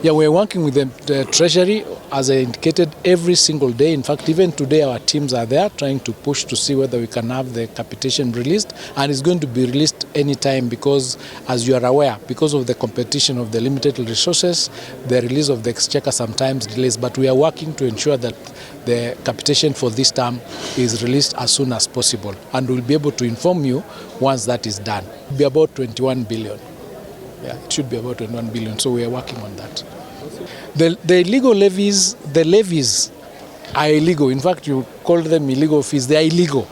Yeah, we're working with the Treasury, as I indicated, every single day. In fact, even today our teams are there trying to push to see whether we can have the capitation released. And it's going to be released anytime because, as you are aware, because of the competition of the limited resources, the release of the exchequer sometimes delays. But we are working to ensure that the capitation for this term is released as soon as possible. And we'll be able to inform you once that is done. It'll be about 21 billion. Yeah, it should be about 21 billion, so we are working on that. The illegal levies, the levies are illegal. In fact, you call them illegal fees, they are illegal.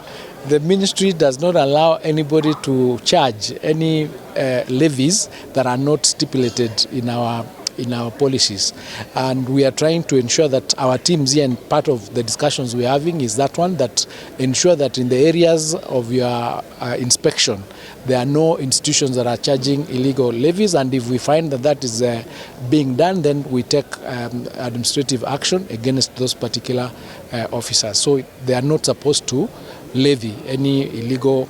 The ministry does not allow anybody to charge any levies that are not stipulated in our policies. And we are trying to ensure that our teams here, and part of the discussions we're having is that one, that ensure that in the areas of your inspection, there are no institutions that are charging illegal levies, and if we find that that is being done, then we take administrative action against those particular officers. So they are not supposed to levy any illegal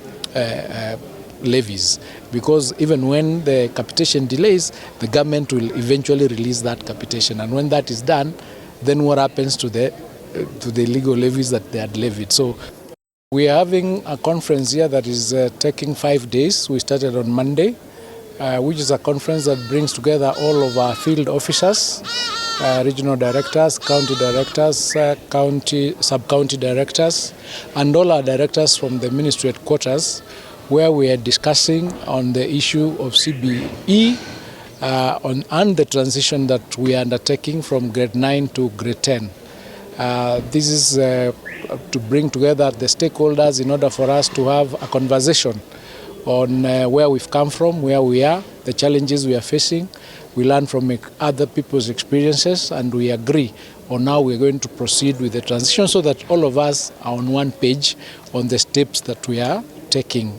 levies, because even when the capitation delays, the government will eventually release that capitation, and when that is done, then what happens to the illegal levies that they had levied? So we are having a conference here that is taking 5 days. We started on Monday, which is a conference that brings together all of our field officers, regional directors, county directors, sub-county directors, and all our directors from the ministry headquarters, where we are discussing on the issue of CBE and the transition that we are undertaking from grade 9 to grade 10. This is to bring together the stakeholders in order for us to have a conversation on where we've come from, where we are, the challenges we are facing. We learn from other people's experiences, and we agree on how we're going to proceed with the transition so that all of us are on one page on the steps that we are taking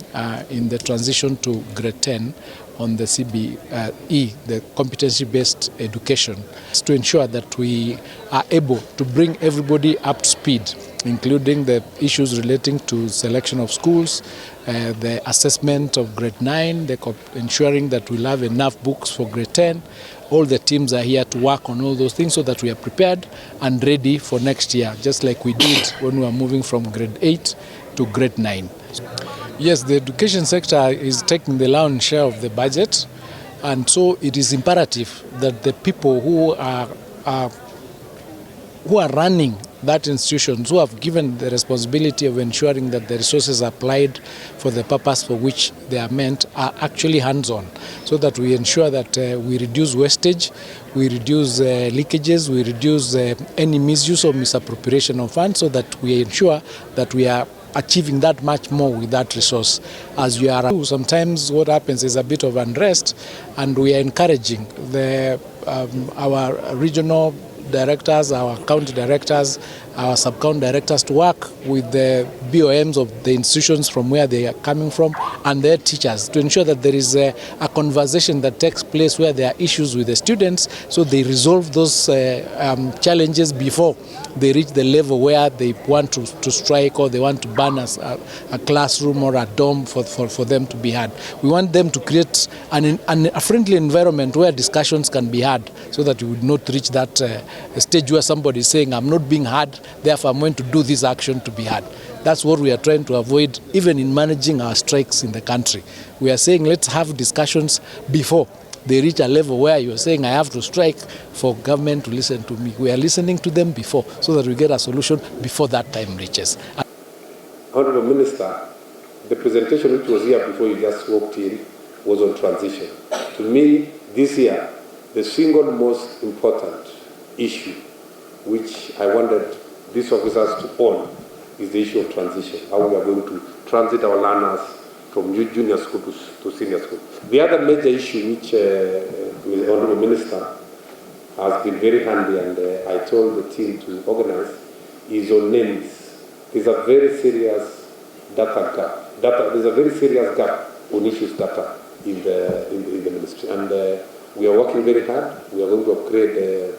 in the transition to grade 10 on the CBE, the competency-based education, to ensure that we are able to bring everybody up to speed, including the issues relating to selection of schools, the assessment of grade 9, ensuring that we'll have enough books for grade 10. All the teams are here to work on all those things so that we are prepared and ready for next year, just like we did when we were moving from grade 8 to grade 9. Yes, the education sector is taking the lion's share of the budget, and so it is imperative that the people who are running that institutions, who have given the responsibility of ensuring that the resources are applied for the purpose for which they are meant, are actually hands-on, so that we ensure that we reduce wastage, we reduce leakages, we reduce any misuse or misappropriation of funds, so that we ensure that we are achieving that much more with that resource. As you are, sometimes what happens is a bit of unrest, and we are encouraging our regional directors, our county directors, our sub-county directors to work with the BOMs of the institutions from where they are coming from and their teachers to ensure that there is a conversation that takes place where there are issues with the students, so they resolve those challenges before they reach the level where they want to strike or they want to ban a classroom or a dorm for them to be had. We want them to create a friendly environment where discussions can be had, so that we would not reach that stage where somebody is saying, I'm not being heard, therefore I'm going to do this action to be heard. That's what we are trying to avoid, even in managing our strikes in the country. We are saying, let's have discussions before they reach a level where you're saying, I have to strike for government to listen to me. We are listening to them before, so that we get a solution before that time reaches. Honourable Minister, the presentation which was here before you just walked in was on transition. To me, this year, the single most important issue which I wanted these officers to own is the issue of transition, how we are going to transit our learners from junior school to senior school. The other major issue which the Honourable Minister has been very handy, and I told the team to organize, is on names. There's a very serious data gap. There's a very serious gap on issues data in the ministry, and we are working very hard. We are going to upgrade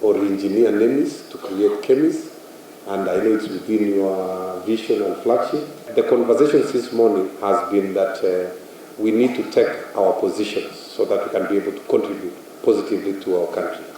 or engineer names to create chemists, and I know it's within your vision and flagship. The conversation this morning has been that we need to take our positions so that we can be able to contribute positively to our country.